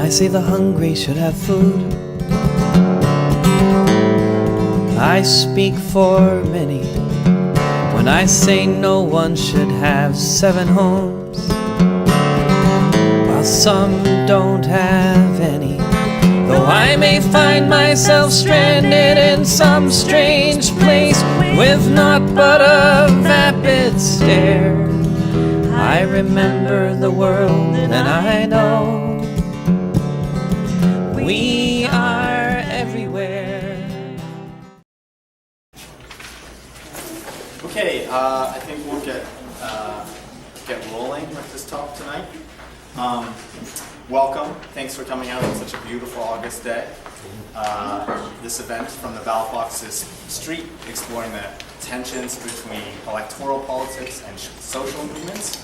I say the hungry should have food. I speak for many when I say no one should have 7 homes, while some don't have any. Though I may find myself stranded in some strange place with naught but a vapid stare, I remember the world and I know we are everywhere. Okay, I think we'll get rolling with this talk tonight. Welcome. Thanks for coming out on such a beautiful August day. This event from the Ballot Box's street, exploring the tensions between electoral politics and social movements.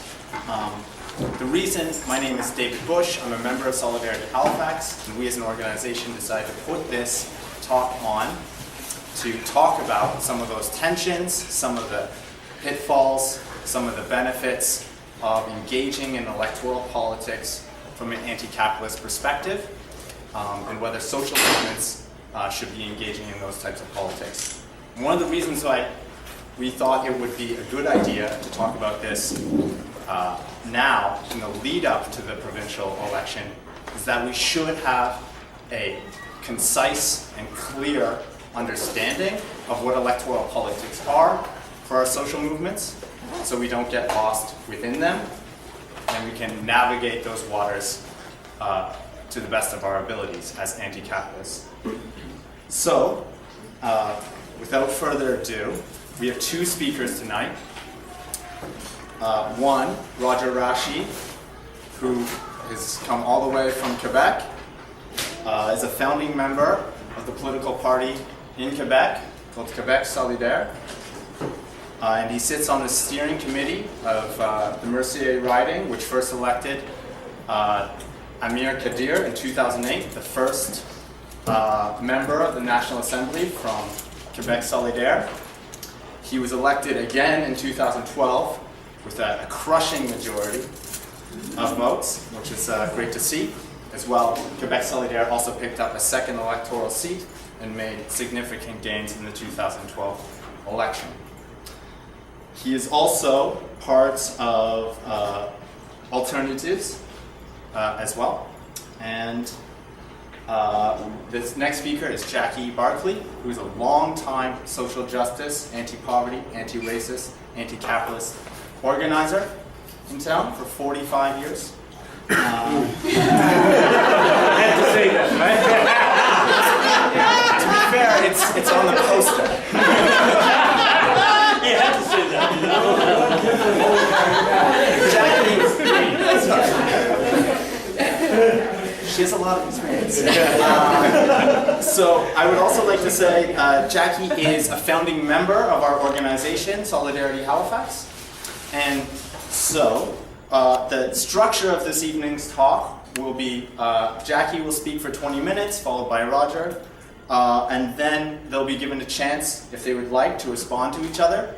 The reason, my name is David Bush. I'm a member of Solidarity Halifax, and we as an organization decided to put this talk on to talk about some of those tensions, some of the pitfalls, some of the benefits of engaging in electoral politics from an anti-capitalist perspective, and whether social movements should be engaging in those types of politics. And one of the reasons why we thought it would be a good idea to talk about this now, in the lead up to the provincial election, is that we should have a concise and clear understanding of what electoral politics are for our social movements, so we don't get lost within them, and we can navigate those waters to the best of our abilities as anti-capitalists. So, without further ado, we have 2 speakers tonight. One, Roger Rashi, who has come all the way from Quebec, is a founding member of the political party in Quebec called Québec Solidaire, and he sits on the steering committee of the Mercier riding, which first elected Amir Khadir in 2008, the first member of the National Assembly from Québec Solidaire. He was elected again in 2012 with a crushing majority of votes, which is great to see. As well, Québec Solidaire also picked up a second electoral seat and made significant gains in the 2012 election. He is also part of Alternatives as well. And this next speaker is Jackie Barkley, who is a long-time social justice, anti-poverty, anti-racist, anti-capitalist organizer in town for 45 years. I had to say that, right? To be fair, it's on the poster. You had to say that. Jackie, she has a lot of experience. So I would also like to say Jackie is a founding member of our organization, Solidarity Halifax. And so the structure of this evening's talk will be Jackie will speak for 20 minutes, followed by Roger, and then they'll be given a chance, if they would like, to respond to each other.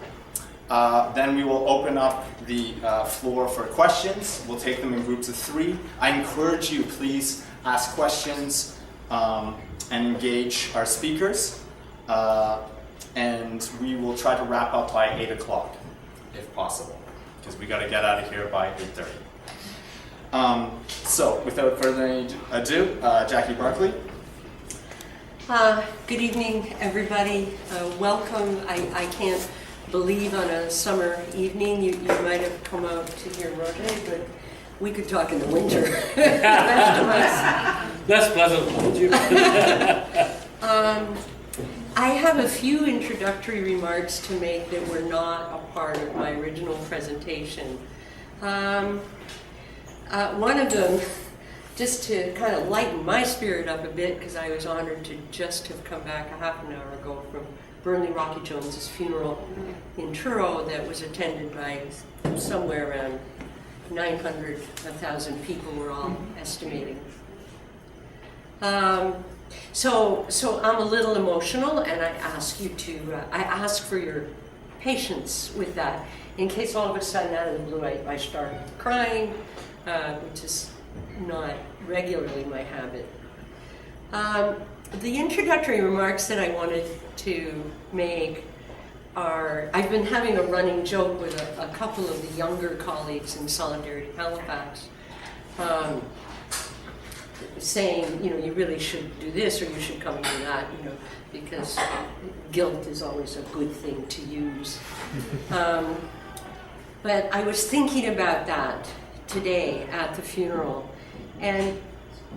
Then we will open up the floor for questions. We'll take them in groups of 3. I encourage you, please ask questions and engage our speakers. And we will try to wrap up by 8 o'clock, if possible, because we got to get out of here by 8:30. So, without further ado, Jackie Barkley. Good evening, everybody. Welcome. I can't believe on a summer evening you might have come out to hear Roger, but we could talk in the winter. Less pleasant, won't you? I have a few introductory remarks to make that were not a part of my original presentation. One of them, just to kind of lighten my spirit up a bit, because I was honored to just have come back a half an hour ago from Burnley Rocky Jones's funeral in Truro that was attended by somewhere around 900, 1,000 people, we're all estimating. So I'm a little emotional, and I ask you to, I ask for your patience with that, in case all of a sudden out of the blue I start crying, which is not regularly my habit. The introductory remarks that I wanted to make are, I've been having a running joke with a couple of the younger colleagues in Solidarity Halifax, saying, you know, you really should do this or you should come do that, you know, because guilt is always a good thing to use. But I was thinking about that today at the funeral, and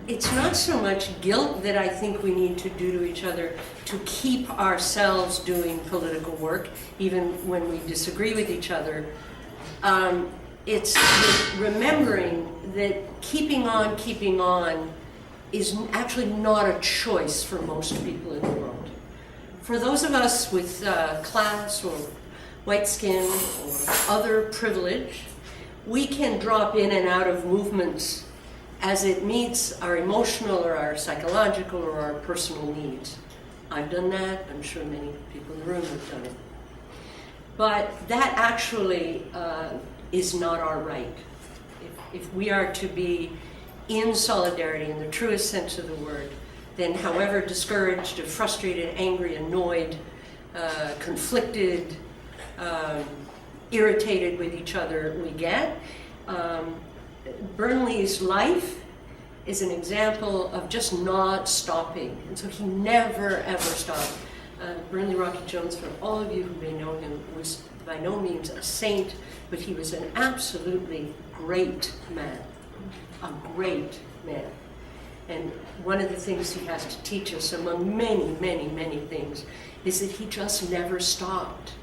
it's not so much guilt that I think we need to do to each other to keep ourselves doing political work, even when we disagree with each other. It's remembering that keeping on is actually not a choice for most people in the world. For those of us with class or white skin or other privilege, we can drop in and out of movements as it meets our emotional or our psychological or our personal needs. I've done that. I'm sure many people in the room have done it. But that actually is not our right. If we are to be in solidarity in the truest sense of the word, then however discouraged or frustrated, angry, annoyed, conflicted, irritated with each other we get, Burnley's life is an example of just not stopping. And so he never, ever stopped. Burnley Rocky Jones, for all of you who may know him, was by no means a saint, but he was an absolutely great man. A great man. And one of the things he has to teach us, among many, many, many things, is that he just never stopped.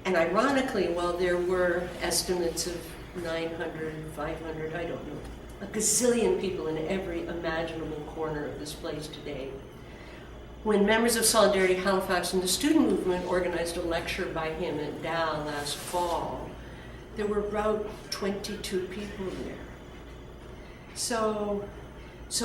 And ironically, while there were estimates of 900, 500, I don't know, a gazillion people in every imaginable corner of this place today, when members of Solidarity Halifax and the student movement organized a lecture by him at Dal last fall, there were about 22 people there. So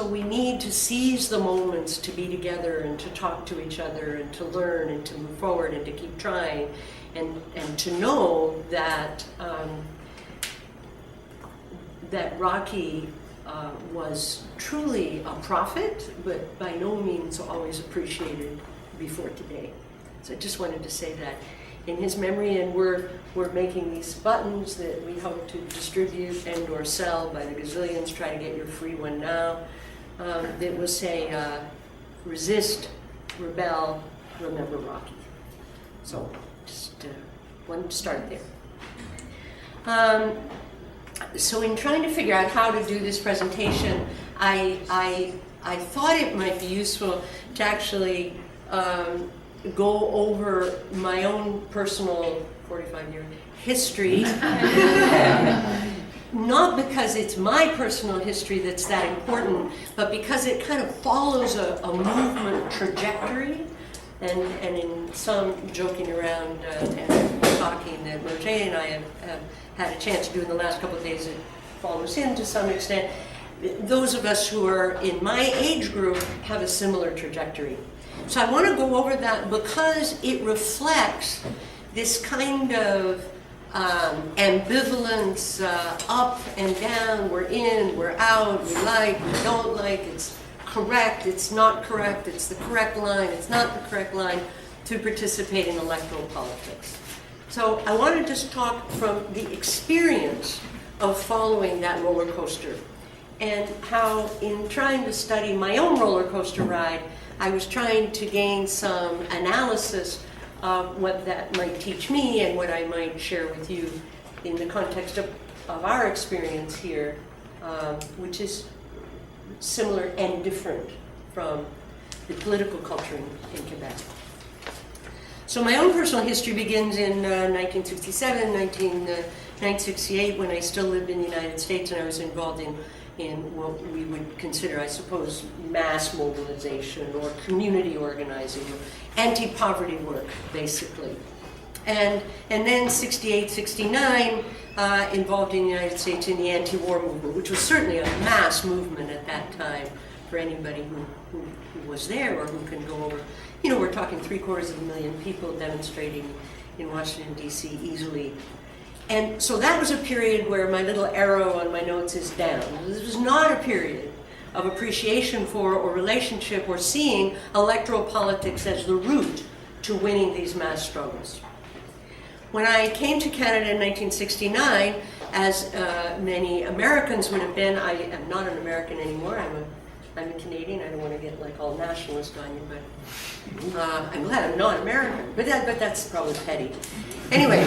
we need to seize the moments to be together and to talk to each other and to learn and to move forward and to keep trying and to know that that Rocky was truly a prophet, but by no means always appreciated before today. So I just wanted to say that in his memory, and we're making these buttons that we hope to distribute and or sell by the gazillions. Try to get your free one now. That will say, resist, rebel, remember Rocky. So just one start there. So in trying to figure out how to do this presentation, I thought it might be useful to actually go over my own personal 45-year history. Not because it's my personal history that's that important, but because it kind of follows a movement trajectory. And in some joking around and talking that Mercier and I have had a chance to do in the last couple of days, it follows him to some extent. Those of us who are in my age group have a similar trajectory. So I want to go over that because it reflects this kind of ambivalence, up and down, we're in, we're out, we like, we don't like, it's correct, it's not correct, it's the correct line, it's not the correct line, to participate in electoral politics. So I want to just talk from the experience of following that roller coaster and how in trying to study my own roller coaster ride, I was trying to gain some analysis of what that might teach me and what I might share with you in the context of our experience here, which is similar and different from the political culture in Quebec. So my own personal history begins in 1967, 1968, when I still lived in the United States and I was involved in what we would consider, I suppose, mass mobilization or community organizing or anti-poverty work, basically. And then 68, 69, involved in the United States in the anti-war movement, which was certainly a mass movement at that time for anybody who was there or who can go over. You know, we're talking 750,000 people demonstrating in Washington, D.C. easily. And so that was a period where my little arrow on my notes is down. This was not a period of appreciation for or relationship or seeing electoral politics as the route to winning these mass struggles. When I came to Canada in 1969, as many Americans would have been, I am not an American anymore, I'm a Canadian. I don't want to get like all nationalist on you, but I'm glad I'm not American, but that's probably petty. Anyway,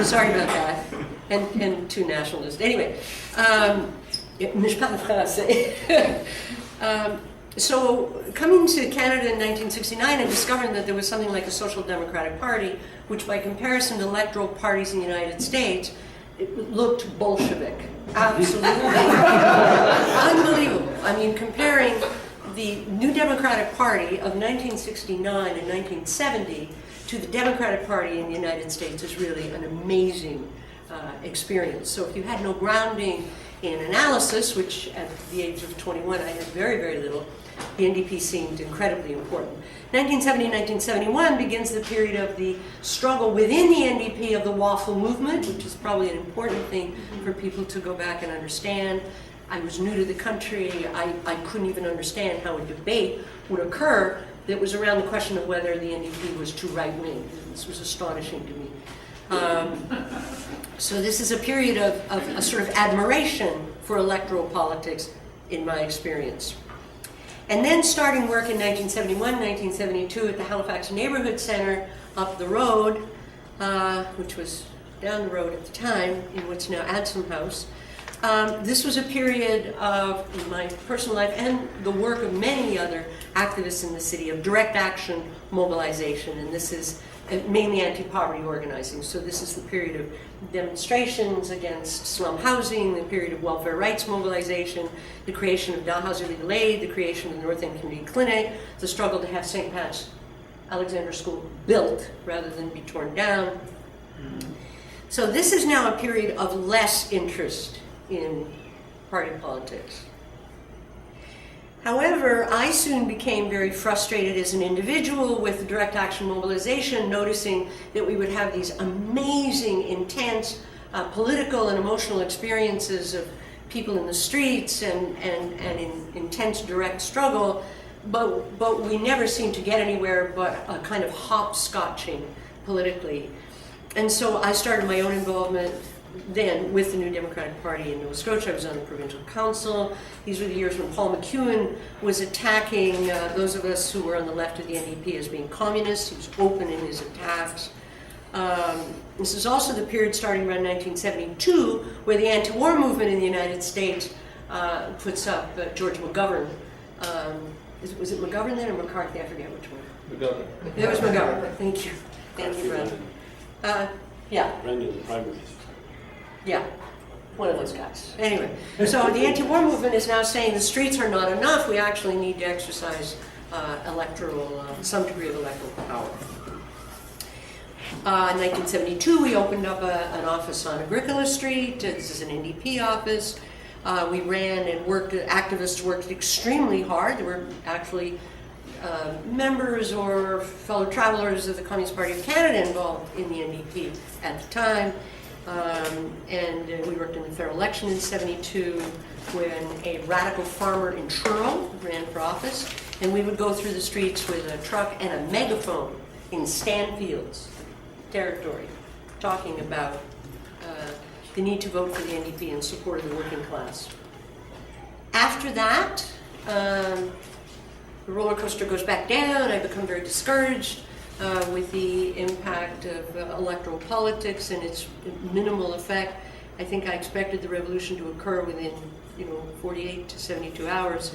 sorry about that, and too nationalist. Anyway, mais je parle français. So coming to Canada in 1969 and discovering that there was something like a Social Democratic Party, which by comparison to electoral parties in the United States, it looked Bolshevik. Absolutely. Unbelievable. I mean, comparing the New Democratic Party of 1969 and 1970 to the Democratic Party in the United States is really an amazing experience. So if you had no grounding in analysis, which at the age of 21 I had very, very little, the NDP seemed incredibly important. 1970-1971 begins the period of the struggle within the NDP of the waffle movement, which is probably an important thing for people to go back and understand. I was new to the country. I couldn't even understand how a debate would occur that was around the question of whether the NDP was too right-wing. This was astonishing to me. So this is a period of a sort of admiration for electoral politics in my experience. And then starting work in 1971, 1972 at the Halifax Neighborhood Center up the road, which was down the road at the time in what's now Adsum House. This was a period of, in my personal life and the work of many other activists in the city, of direct action mobilization, and this is mainly anti-poverty organizing. So this is the period of demonstrations against slum housing, the period of welfare rights mobilization, the creation of Dalhousie Legal Aid, the creation of the North End Community Clinic, the struggle to have St. Pat's Alexander School built rather than be torn down. So this is now a period of less interest in party politics. However, I soon became very frustrated as an individual with the direct action mobilization, noticing that we would have these amazing, intense political and emotional experiences of people in the streets and in intense direct struggle, but we never seemed to get anywhere but a kind of hopscotching politically. And so I started my own involvement then with the New Democratic Party in Nova Scotia. I was on the provincial council. These were the years when Paul McEwen was attacking those of us who were on the left of the NDP as being communists. He was open in his attacks. This is also the period starting around 1972 where the anti-war movement in the United States puts up George McGovern. Was it McGovern then or McCarthy? I forget which one. McGovern. It was McGovern. Thank you. Thank you, Brad. Yeah. Ran in the primaries. Yeah, one of those guys. Anyway, so the anti-war movement is now saying the streets are not enough. We actually need to exercise some degree of electoral power. In 1972, we opened up an office on Agricola Street. This is an NDP office. We ran and worked, activists worked extremely hard. There were actually members or fellow travelers of the Communist Party of Canada involved in the NDP at the time. And we worked in the federal election in '72 when a radical farmer in Truro ran for office, and we would go through the streets with a truck and a megaphone in Stanfield's territory, talking about the need to vote for the NDP in support of the working class. After that, the roller coaster goes back down. I become very discouraged with the impact of electoral politics and its minimal effect. I think I expected the revolution to occur within, 48 to 72 hours.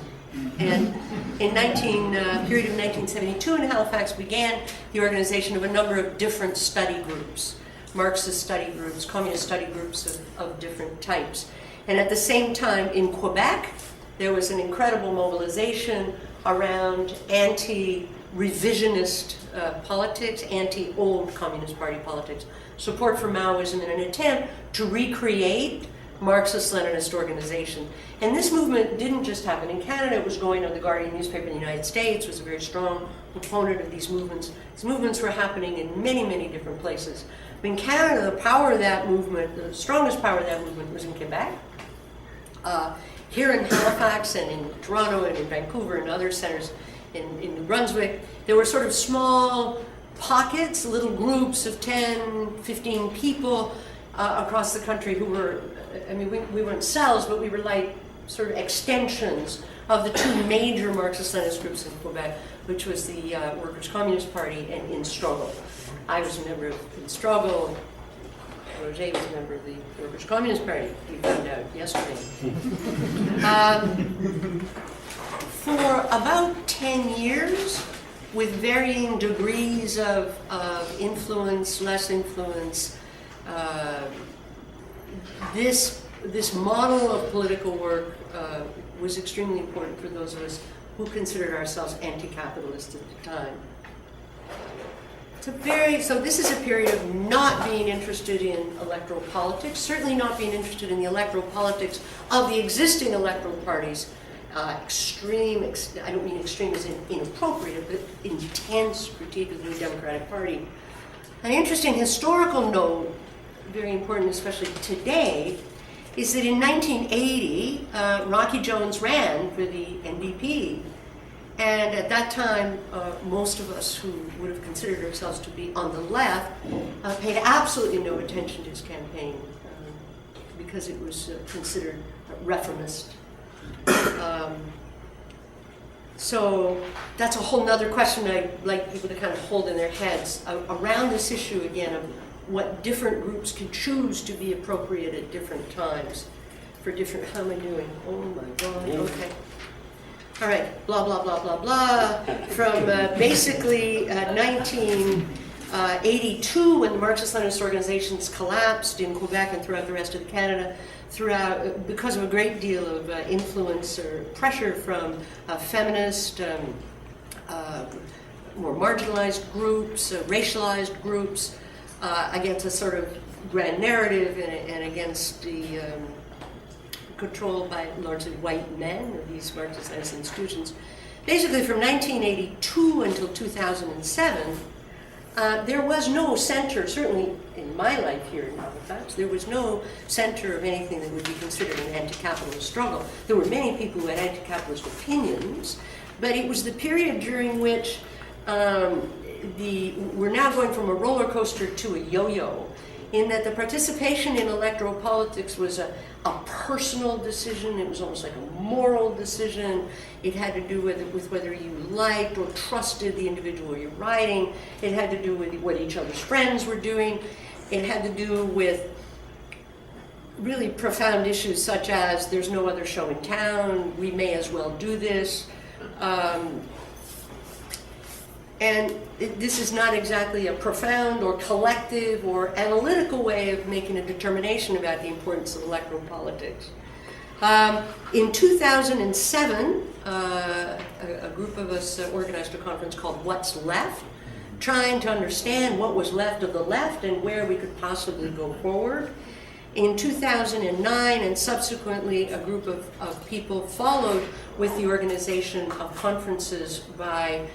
And in period of 1972 in Halifax began the organization of a number of different study groups, Marxist study groups, communist study groups of different types. And at the same time in Quebec, there was an incredible mobilization around anti-revisionist politics, anti-old Communist Party politics, support for Maoism in an attempt to recreate Marxist-Leninist organization. And this movement didn't just happen in Canada, it was going on. The Guardian newspaper in the United States was a very strong proponent of these movements. These movements were happening in many, many different places. In Canada, the power of that movement, the strongest power of that movement was in Quebec. Here in Halifax and in Toronto and in Vancouver and other centers in New Brunswick, there were sort of small pockets, little groups of 10, 15 people across the country who were, I mean, we weren't cells, but we were like sort of extensions of the two major Marxist-Leninist groups in Quebec, which was the Workers' Communist Party and In Struggle. I was a member of In Struggle. Roger was a member of the Workers' Communist Party. We found out yesterday. For about 10 years, with varying degrees of influence, less influence, this model of political work was extremely important for those of us who considered ourselves anti-capitalist at the time. So this is a period of not being interested in electoral politics, certainly not being interested in the electoral politics of the existing electoral parties. I don't mean extreme as in inappropriate, but intense critique of the New Democratic Party. An interesting historical note, very important especially today, is that in 1980, Rocky Jones ran for the NDP. And at that time, most of us who would have considered ourselves to be on the left paid absolutely no attention to his campaign because it was considered reformist. So that's a whole nother question I'd like people to kind of hold in their heads around this issue again of what different groups can choose to be appropriate at different times for different, how am I doing? Oh my God, okay. All right, blah, blah, blah, blah, blah. From basically 1982, when the Marxist-Leninist organizations collapsed in Quebec and throughout the rest of Canada, because of a great deal of influence or pressure from feminist, more marginalized groups, racialized groups, against a sort of grand narrative and against the controlled by largely white men, or these Marxist-Leninist institutions. Basically, from 1982 until 2007, there was no center, certainly in my life here in Halifax, there was no center of anything that would be considered an anti-capitalist struggle. There were many people who had anti-capitalist opinions, but it was the period during which we're now going from a roller coaster to a yo-yo, in that the participation in electoral politics was a personal decision. It was almost like a moral decision. It had to do with whether you liked or trusted the individual you're writing. It had to do with what each other's friends were doing. It had to do with really profound issues such as there's no other show in town, we may as well do this. And this is not exactly a profound or collective or analytical way of making a determination about the importance of electoral politics. In 2007, a group of us organized a conference called What's Left, trying to understand what was left of the left and where we could possibly go forward. In 2009 and subsequently, a group of people followed with the organization of conferences by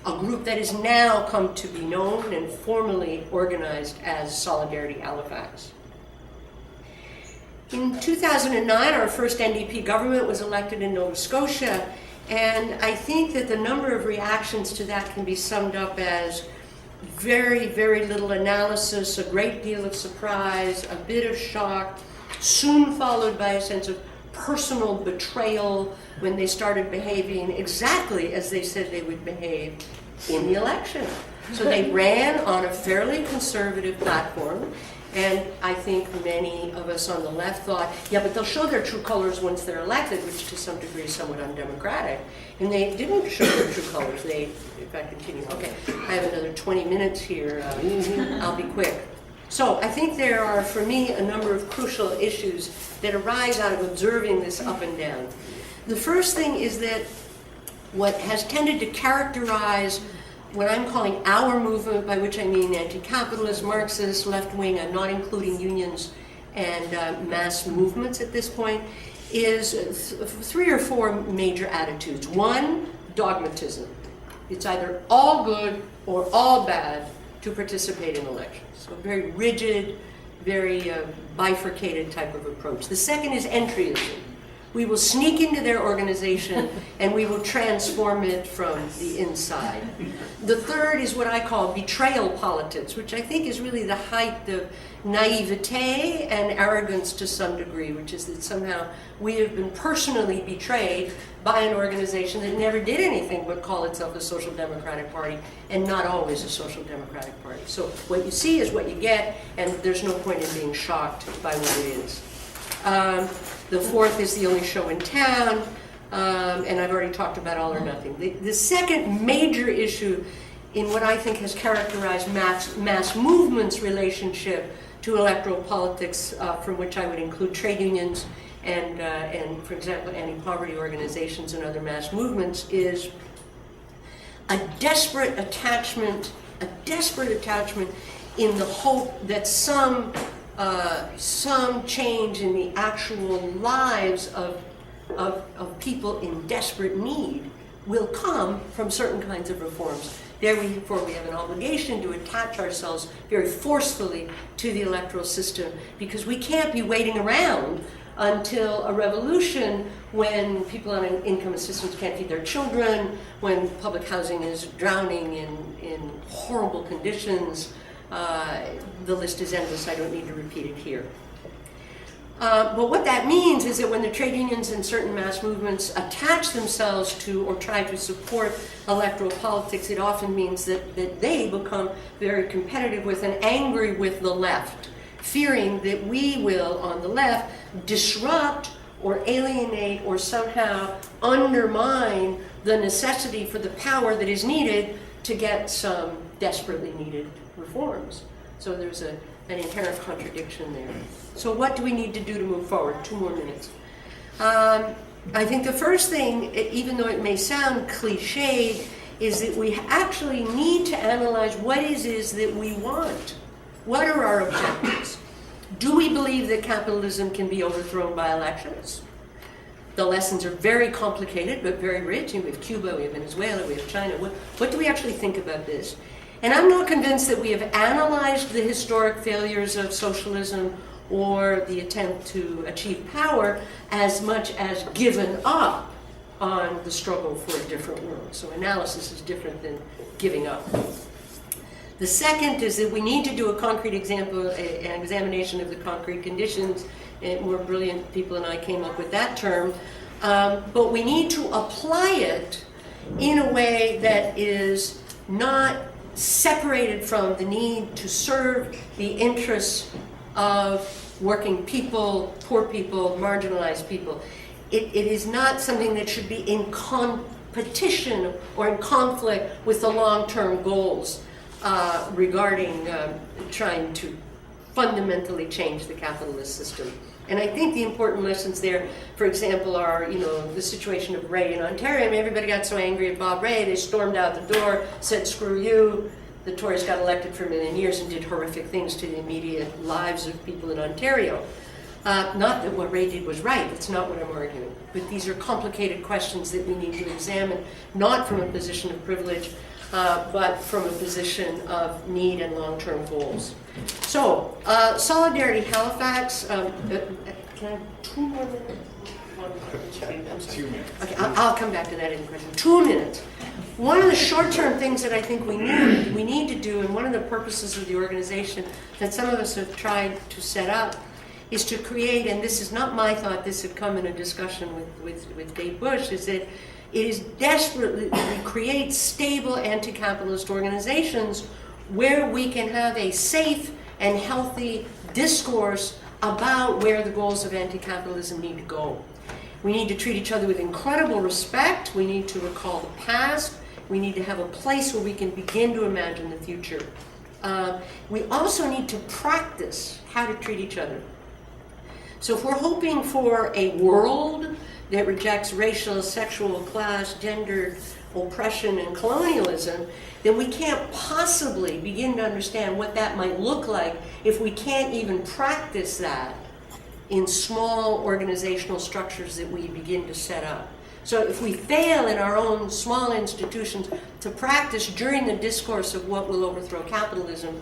a group that has now come to be known and formally organized as Solidarity Halifax. In 2009, our first NDP government was elected in Nova Scotia, and I think that the number of reactions to that can be summed up as very, very little analysis, a great deal of surprise, a bit of shock, soon followed by a sense of personal betrayal when they started behaving exactly as they said they would behave in the election. So they ran on a fairly conservative platform, and I think many of us on the left thought, yeah, but they'll show their true colors once they're elected, which to some degree is somewhat undemocratic. And they didn't show their true colors. They, if I continue, okay, I have another 20 minutes here. I'll be quick. So I think there are, for me, a number of crucial issues that arise out of observing this up and down. The first thing is that what has tended to characterize what I'm calling our movement, by which I mean anti-capitalist, Marxist, left-wing, I'm not including unions mass movements at this point is three or four major attitudes. One, dogmatism. It's either all good or all bad to participate in elections. So very rigid, very bifurcated type of approach. The second is entryism. We will sneak into their organization and we will transform it from the inside. The third is what I call betrayal politics, which I think is really the height of naivete and arrogance to some degree, which is that somehow we have been personally betrayed by an organization that never did anything but call itself a social democratic party, and not always a social democratic party. So what you see is what you get, and there's no point in being shocked by what it is. The fourth is the only show in town, and I've already talked about all or nothing. The second major issue in what I think has characterized mass movements' relationship to electoral politics, from which I would include trade unions and for example, anti-poverty organizations and other mass movements, is a desperate attachment in the hope that some change in the actual lives of people in desperate need will come from certain kinds of reforms. Therefore, we have an obligation to attach ourselves very forcefully to the electoral system, because we can't be waiting around until a revolution when people on income assistance can't feed their children, when public housing is drowning in horrible conditions. The list is endless, I don't need to repeat it here. But what that means is that when the trade unions and certain mass movements attach themselves to or try to support electoral politics, it often means that they become very competitive with and angry with the left, fearing that we will, on the left, disrupt or alienate or somehow undermine the necessity for the power that is needed to get some desperately needed reforms. So there's an inherent contradiction there. So what do we need to do to move forward? 2 more minutes. I think the first thing, even though it may sound cliched, is that we actually need to analyze what it is that we want. What are our objectives? Do we believe that capitalism can be overthrown by elections? The lessons are very complicated, but very rich. We have Cuba, we have Venezuela, we have China. What do we actually think about this? And I'm not convinced that we have analyzed the historic failures of socialism or the attempt to achieve power as much as given up on the struggle for a different world. So analysis is different than giving up. The second is that we need to do a concrete example, an examination of the concrete conditions, and more brilliant people than I came up with that term, but we need to apply it in a way that is not separated from the need to serve the interests of working people, poor people, marginalized people. It is not something that should be in competition or in conflict with the long-term goals regarding trying to fundamentally change the capitalist system. And I think the important lessons there, for example, are, the situation of Ray in Ontario. I mean, everybody got so angry at Bob Ray, they stormed out the door, said, screw you. The Tories got elected for a million years and did horrific things to the immediate lives of people in Ontario. Not that what Ray did was right, that's not what I'm arguing. But these are complicated questions that we need to examine, not from a position of privilege, but from a position of need and long-term goals. So, Solidarity Halifax, can I have 2 more minutes? I'm sorry. 2 minutes. Okay, I'll come back to that in a question. 2 minutes. One of the short-term things that I think we need to do, and one of the purposes of the organization that some of us have tried to set up, is to create, and this is not my thought, this had come in a discussion with Dave Bush, is that it is desperately that we create stable anti-capitalist organizations where we can have a safe and healthy discourse about where the goals of anti-capitalism need to go. We need to treat each other with incredible respect. We need to recall the past. We need to have a place where we can begin to imagine the future. We also need to practice how to treat each other. So if we're hoping for a world that rejects racial, sexual, class, gender oppression and colonialism, then we can't possibly begin to understand what that might look like if we can't even practice that in small organizational structures that we begin to set up. So if we fail in our own small institutions to practice during the discourse of what will overthrow capitalism,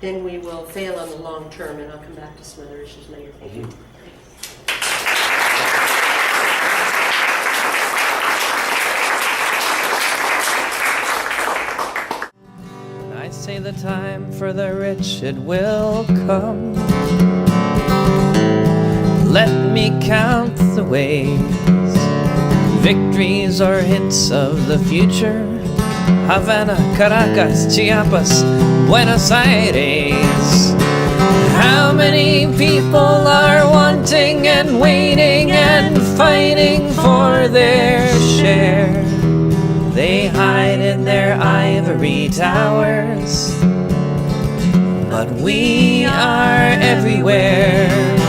then we will fail on the long term, and I'll come back to some other issues later. Thank you. I say the time for the rich, it will come. Let me count the ways, victories or hints of the future. Havana, Caracas, Chiapas, Buenos Aires. How many people are wanting and waiting and fighting for their share? They hide in their ivory towers, but we are everywhere.